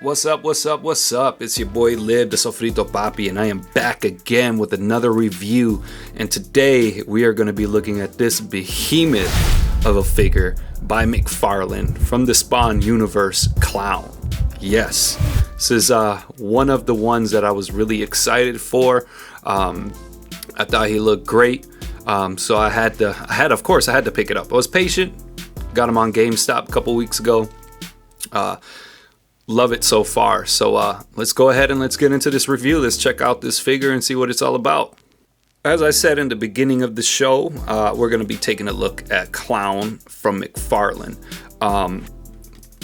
What's up, what's up, what's up? It's your boy Lib, the Sofrito Papi, and I am back again with another review. And today we are going to be looking at this behemoth of a figure by McFarlane from the Spawn universe, Clown. Yes, this is one of the ones that I was really excited for. I thought he looked great, so I had to pick it up. I was patient, got him on GameStop a couple weeks ago. Love it so far. So let's go ahead and let's get into this review. Let's check out this figure and see what it's all about. As I said in the beginning of the show, we're going to be taking a look at Clown from McFarlane.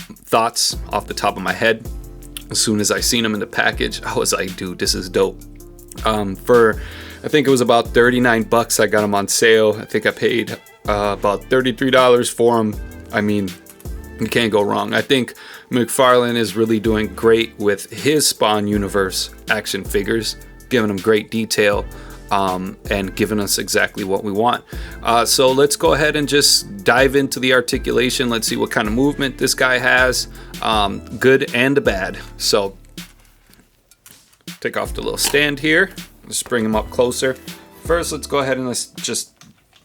Thoughts off the top of my head. As soon as I seen him in the package, I was like, dude, this is dope. I think it was about 39 bucks. I got him on sale. I think I paid about $33 for him. I mean, you can't go wrong. I think McFarlane is really doing great with his Spawn universe action figures, giving them great detail and giving us exactly what we want. So let's go ahead and just dive into the articulation. Let's see what kind of movement this guy has, good and the bad. So take off the little stand here. Let's bring him up closer. First, let's go ahead and let's just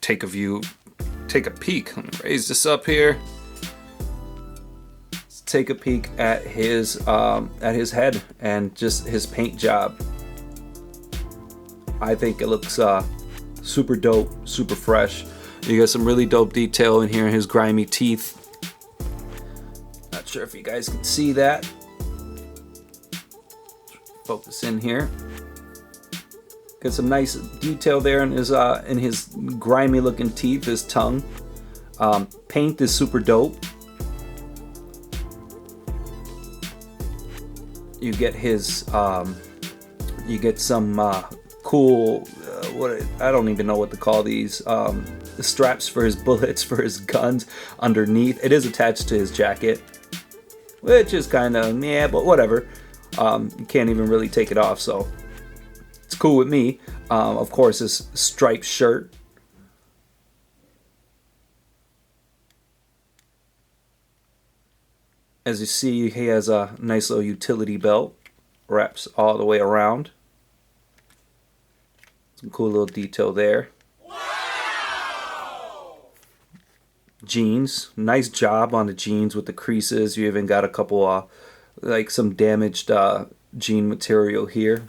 take a peek. Let me raise this up here. Take a peek at his head and just his paint job. I think it looks super dope, super fresh. You got some really dope detail in here in his grimy teeth. Not sure if you guys can see that. Focus in here. Got some nice detail there in his grimy looking teeth, his tongue. Paint is super dope. You get some cool, I don't even know what to call these, straps for his bullets, for his guns underneath. It is attached to his jacket, which is kind of, yeah, but whatever. You can't even really take it off, so it's cool with me. Of course, his striped shirt. As you see, he has a nice little utility belt, wraps all the way around. Some cool little detail there. Wow! Jeans, nice job on the jeans with the creases. You even got a couple, like some damaged jean material here.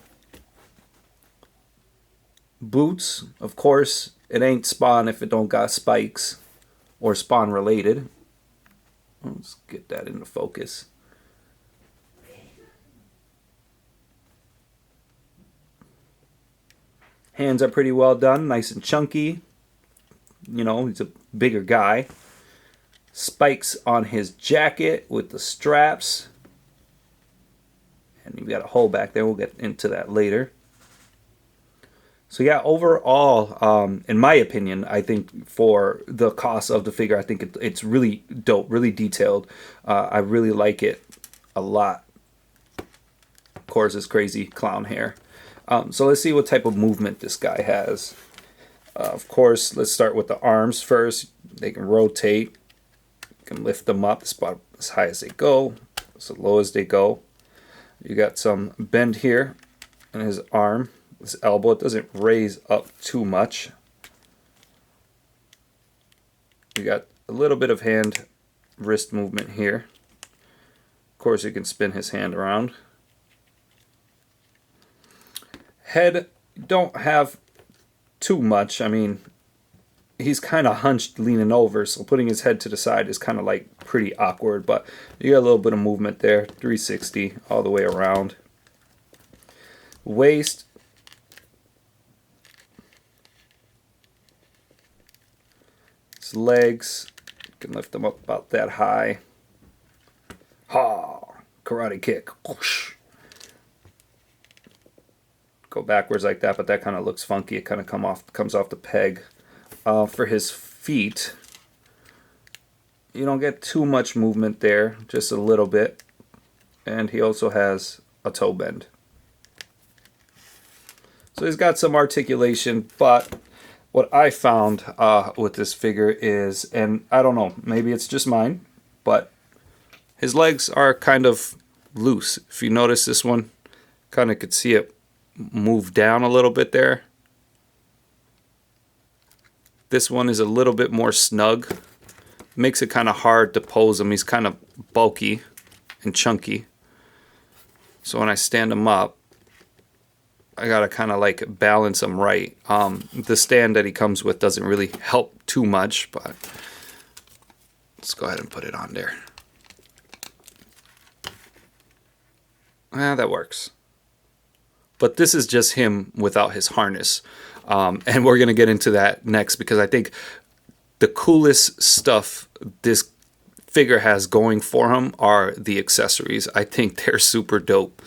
Boots, of course, it ain't Spawn if it don't got spikes or Spawn related. Let's get that into focus. Hands are pretty well done, nice and chunky. You know, he's a bigger guy. Spikes on his jacket with the straps. And you've got a hole back there. We'll get into that later. So yeah, overall, in my opinion, I think for the cost of the figure, I think it's really dope, really detailed. I really like it a lot. Of course, it's crazy clown hair. So let's see what type of movement this guy has. Of course, let's start with the arms first. They can rotate. You can lift them up as high as they go, as low as they go. You got some bend here in his arm. This elbow, it doesn't raise up too much. You got a little bit of hand wrist movement here. Of course, you can spin his hand around. Head, don't have too much. I mean, he's kind of hunched leaning over, so putting his head to the side is kind of like pretty awkward, but you got a little bit of movement there. 360 all the way around. Waist. Legs, you can lift them up about that high. Ha! Karate kick. Whoosh. Go backwards like that, but that kind of looks funky. It kind of comes off the peg. For his feet, you don't get too much movement there, just a little bit. And he also has a toe bend. So he's got some articulation, but what I found with this figure is, and I don't know, maybe it's just mine, but his legs are kind of loose. If you notice this one, kind of could see it move down a little bit there. This one is a little bit more snug. Makes it kind of hard to pose him. He's kind of bulky and chunky. So when I stand him up, I gotta kind of like balance him right. The stand that he comes with doesn't really help too much, but let's go ahead and put it on there. That works. But this is just him without his harness. And we're going to get into that next, because I think the coolest stuff this figure has going for him are the accessories. I think they're super dope.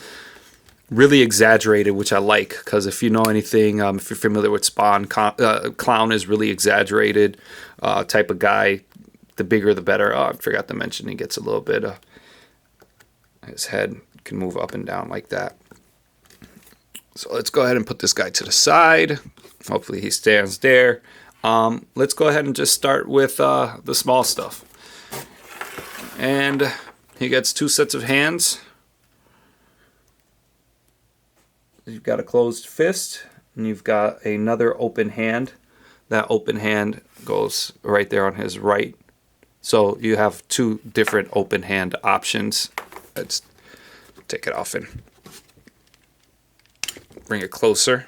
Really exaggerated, which I like, because if you know anything, if you're familiar with Spawn, Clown is really exaggerated type of guy. The bigger the better. Oh, I forgot to mention he gets a little bit his head can move up and down like that. So let's go ahead and put this guy to the side. Hopefully he stands there. Let's go ahead and just start with the small stuff. And he gets 2 sets of hands. You've got a closed fist, and you've got another open hand. That open hand goes right there on his right. So you have 2 different open hand options. Let's take it off and bring it closer.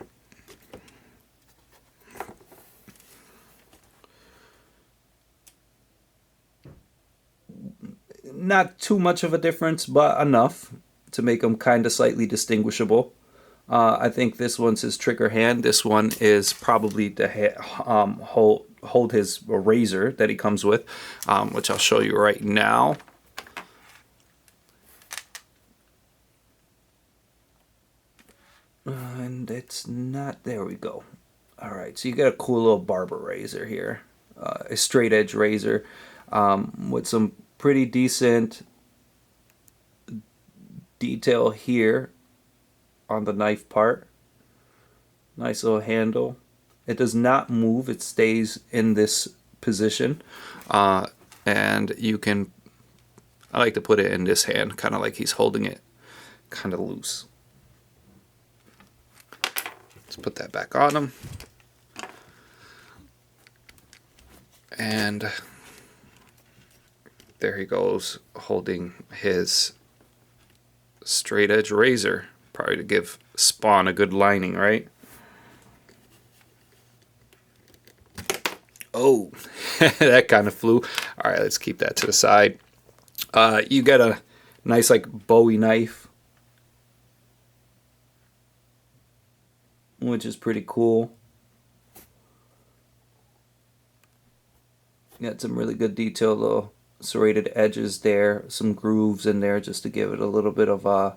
Not too much of a difference, but enough to make them kind of slightly distinguishable. I think this one's his trigger hand. This one is probably to hold his razor that he comes with, which I'll show you right now. And it's not, there we go. All right, so you got a cool little barber razor here, a straight edge razor with some pretty decent detail here on the knife part. Nice little handle. It does not move, it stays in this position. And you can, I like to put it in this hand, kind of like he's holding it kind of loose. Let's put that back on him. And there he goes, holding his straight edge razor, probably to give Spawn a good lining, right? Oh, that kind of flew. All right, let's keep that to the side. You got a nice like Bowie knife, which is pretty cool. Got some really good detail, though. Serrated edges there, some grooves in there just to give it a little bit of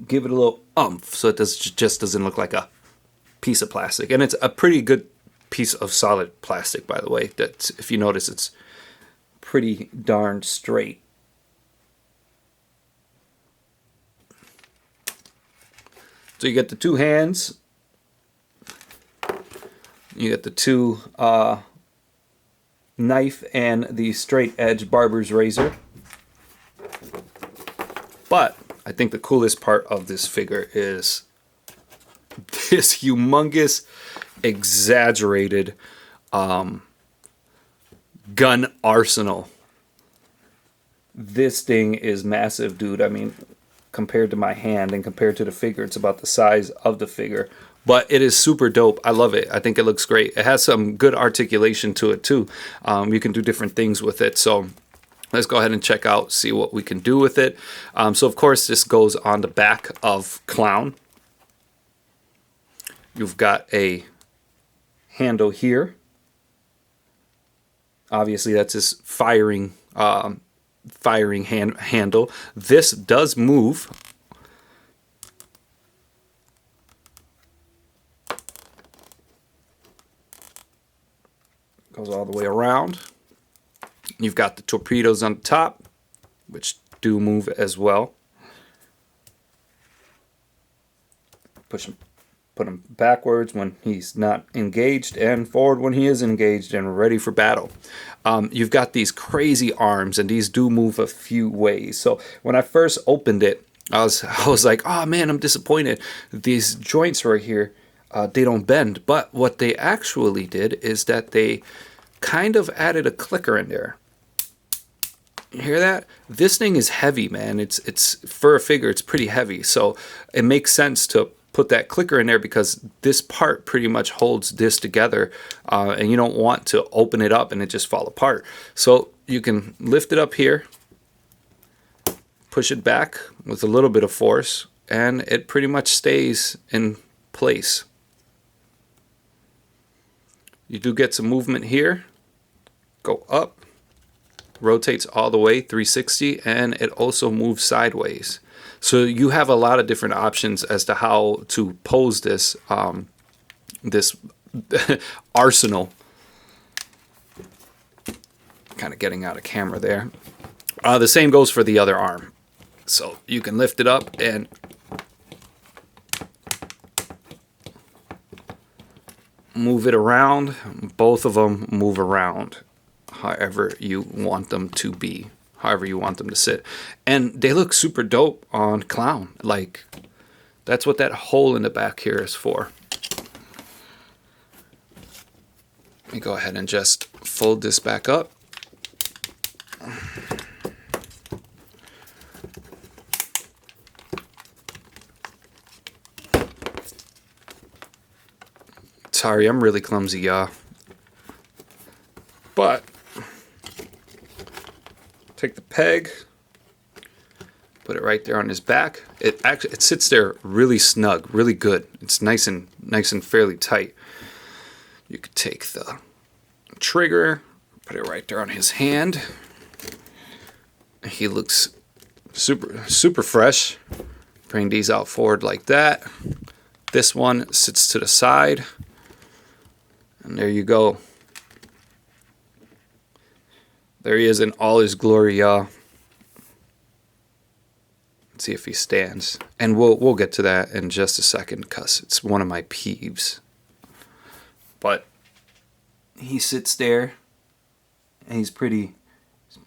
give it a little oomph, so it just doesn't look like a piece of plastic. And it's a pretty good piece of solid plastic, by the way. That, if you notice, it's pretty darn straight. So you get the 2 hands, you get the 2 knife and the straight edge barber's razor. But I think the coolest part of this figure is this humongous, exaggerated gun arsenal. This thing is massive, dude. I mean, compared to my hand and compared to the figure, it's about the size of the figure. But it is super dope. I love it. I think it looks great. It has some good articulation to it too. You can do different things with it. So let's go ahead and check out, see what we can do with it. So of course this goes on the back of Clown. You've got a handle here. Obviously that's his firing handle. This does move. Goes all the way around. You've got the torpedoes on top, which do move as well. Push Put him backwards when he's not engaged, and forward when he is engaged and ready for battle. You've got these crazy arms, and these do move a few ways. So when I first opened it, I was like, oh man, I'm disappointed. These joints right here, they don't bend. But what they actually did is that they kind of added a clicker in there. You hear that? This thing is heavy, man. It's for a figure, it's pretty heavy. So it makes sense to put that clicker in there because this part pretty much holds this together, and you don't want to open it up and it just fall apart. So you can lift it up here, push it back with a little bit of force, and it pretty much stays in place. You do get some movement here. Go up, rotates all the way 360, and it also moves sideways. So you have a lot of different options as to how to pose this this arsenal. Kind of getting out of camera there. The same goes for the other arm. So you can lift it up and move it around. Both of them move around however you want them to be, however you want them to sit. And they look super dope on Clown. Like, that's what that hole in the back here is for. Let me go ahead and just fold this back up. Sorry, I'm really clumsy, y'all. But take the peg, put it right there on his back. It sits there really snug, really good. It's nice and fairly tight. You could take the trigger, put it right there on his hand. He looks super fresh. Bring these out forward like that. This one sits to the side. And there you go. There he is in all his glory, y'all. Let's see if he stands. And we'll get to that in just a second because it's one of my peeves. But he sits there and he's pretty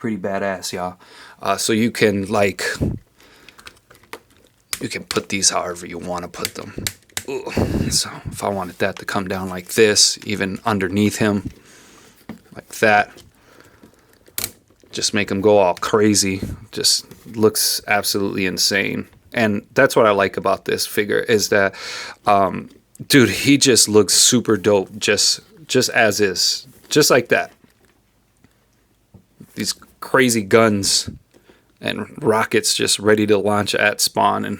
badass, y'all. So you can put these however you want to put them. Ooh. So if I wanted that to come down like this, even underneath him, like that, just make him go all crazy. Just looks absolutely insane. And that's what I like about this figure is that, dude, he just looks super dope, just as is, just like that. These crazy guns and rockets just ready to launch at Spawn and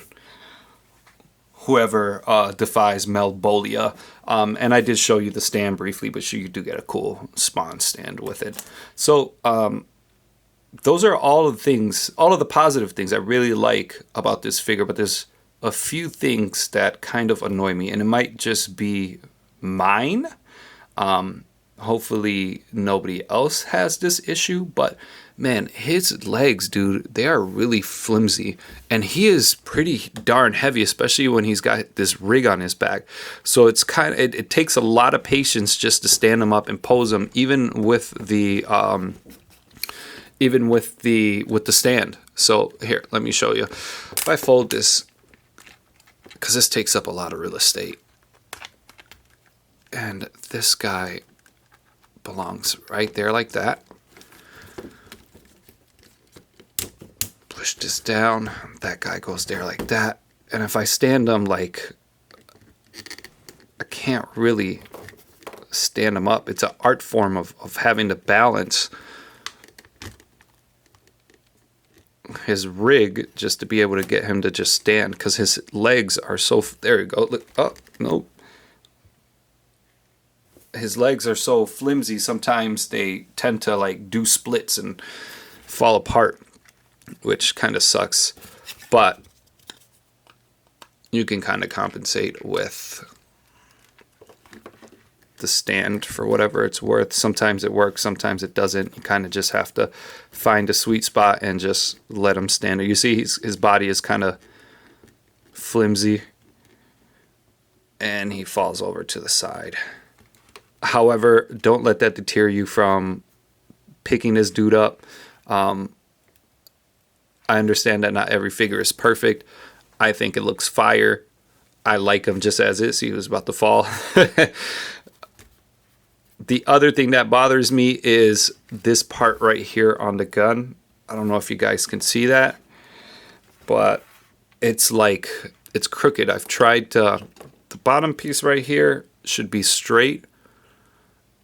whoever defies Melbolia. And I did show you the stand briefly, but you do get a cool Spawn stand with it. So those are all of the positive things I really like about this figure, but there's a few things that kind of annoy me, and it might just be mine. Hopefully nobody else has this issue, but man, his legs, dude, they are really flimsy, and he is pretty darn heavy, especially when he's got this rig on his back. So it's it takes a lot of patience just to stand him up and pose him, even with the stand. So here, let me show you. If I fold this, because this takes up a lot of real estate, and this guy belongs right there like that. Push this down, that guy goes there like that. And if I stand him, like, I can't really stand him up. It's an art form of having to balance his rig just to be able to get him to just stand, because his legs are so, there you go, look, oh, no. His legs are so flimsy, sometimes they tend to like do splits and fall apart, which kind of sucks. But you can kind of compensate with the stand for whatever it's worth. Sometimes it works, sometimes it doesn't. You kind of just have to find a sweet spot and just let him stand there. You see his body is kind of flimsy. and he falls over to the side. However, don't let that deter you from picking this dude up. I understand that not every figure is perfect. I think it looks fire. I like him just as is. He was about to fall. The other thing that bothers me is this part right here on the gun. I don't know if you guys can see that, but it's like it's crooked. I've tried to, the bottom piece right here should be straight,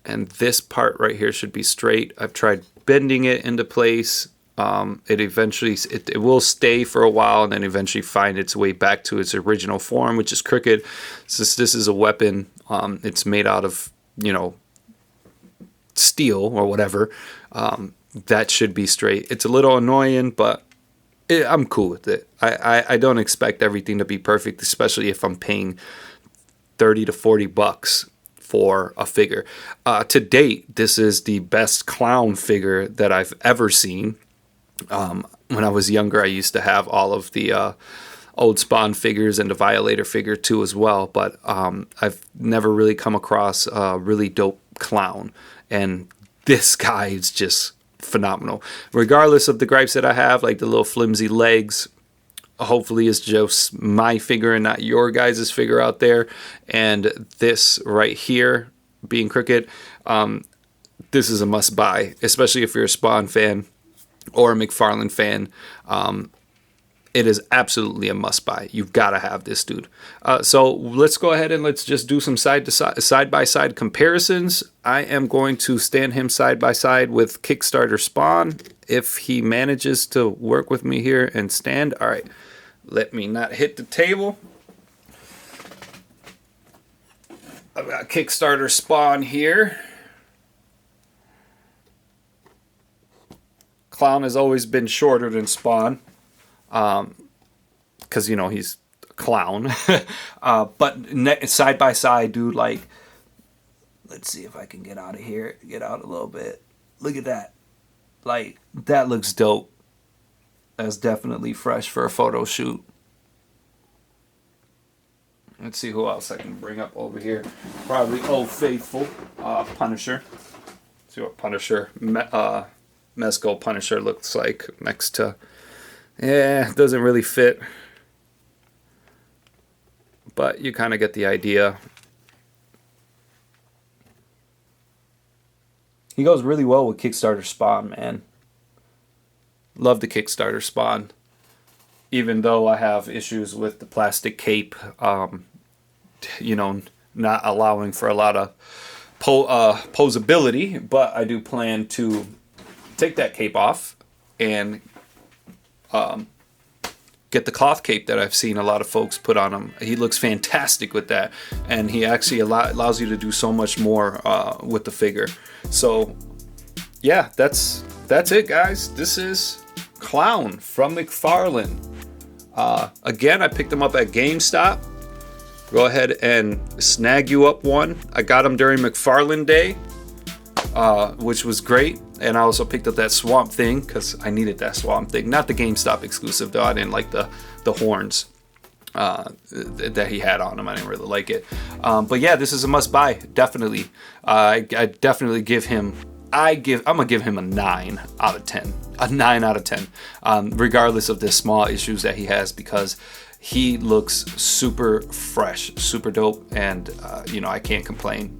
and this part right here should be straight. I've tried bending it into place. It eventually it will stay for a while and then eventually find its way back to its original form, which is crooked. Since this is a weapon, it's made out of, you know, steel or whatever. That should be straight. It's a little annoying, but I'm cool with it. I don't expect everything to be perfect, especially if I'm paying $30 to $40 for a figure. To date, this is the best clown figure that I've ever seen. When I was younger, I used to have all of the old Spawn figures and the Violator figure too as well, but I've never really come across a really dope clown, and this guy is just phenomenal. Regardless of the gripes that I have, like the little flimsy legs, hopefully it's just my figure and not your guys' figure out there. And this right here being crooked, this is a must buy, especially if you're a Spawn fan or a McFarlane fan. It is absolutely a must buy. You've got to have this dude. So let's go ahead and let's just do some side by side comparisons. I am going to stand him side by side with Kickstarter Spawn. If he manages to work with me here and stand. All right, let me not hit the table. I've got Kickstarter Spawn here. Clown has always been shorter than Spawn. Because, you know, he's a clown. But side by side, dude, like, let's see if I can get out of here. Get out a little bit. Look at that. Like, that looks dope. That's definitely fresh for a photo shoot. Let's see who else I can bring up over here. Probably Old Faithful, Punisher. Let's see what Punisher, Mezco Punisher looks like next to... Yeah, doesn't really fit. But you kind of get the idea. He goes really well with Kickstarter Spawn, man. Love the Kickstarter Spawn. Even though I have issues with the plastic cape, you know, not allowing for a lot of posability. But I do plan to take that cape off and get the cloth cape that I've seen a lot of folks put on him. He looks fantastic with that, and he actually allows you to do so much more with the figure. So yeah, that's it, guys. This is Clown from McFarlane. Again, I picked him up at GameStop. Go ahead and snag you up one. I got him during McFarlane Day, which was great. And I also picked up that Swamp Thing because I needed that Swamp Thing. Not the GameStop exclusive, though. I didn't like the horns that he had on him. I didn't really like it. But yeah, this is a must buy. Definitely. I definitely give him... I'm going to give him a 9 out of 10. A 9 out of 10. Regardless of the small issues that he has, because he looks super fresh, super dope. And, you know, I can't complain.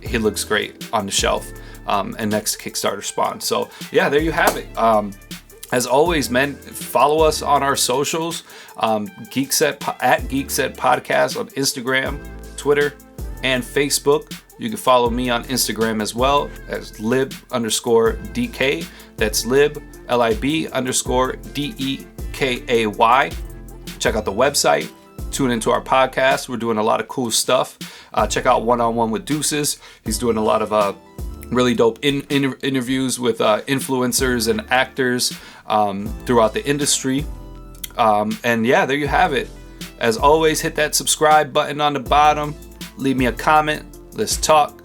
He looks great on the shelf. And next to Kickstarter Spawn. So yeah, there you have it. As always, man, follow us on our socials. Geekset Podcast on Instagram, Twitter, and Facebook. You can follow me on Instagram as well as lib_DK. That's lib, LIB_DEKAY. Check out the website. Tune into our podcast. We're doing a lot of cool stuff. Check out One on One with Deuces. He's doing a lot of really dope interviews with influencers and actors throughout the industry. And yeah, there you have it. As always, hit that subscribe button on the bottom. Leave me a comment. Let's talk.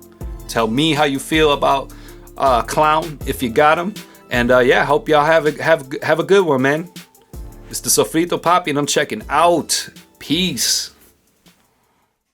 Tell me how you feel about Clown if you got him. And yeah, hope y'all have a good one, man. It's the Sofrito Papi, and I'm checking out. Peace.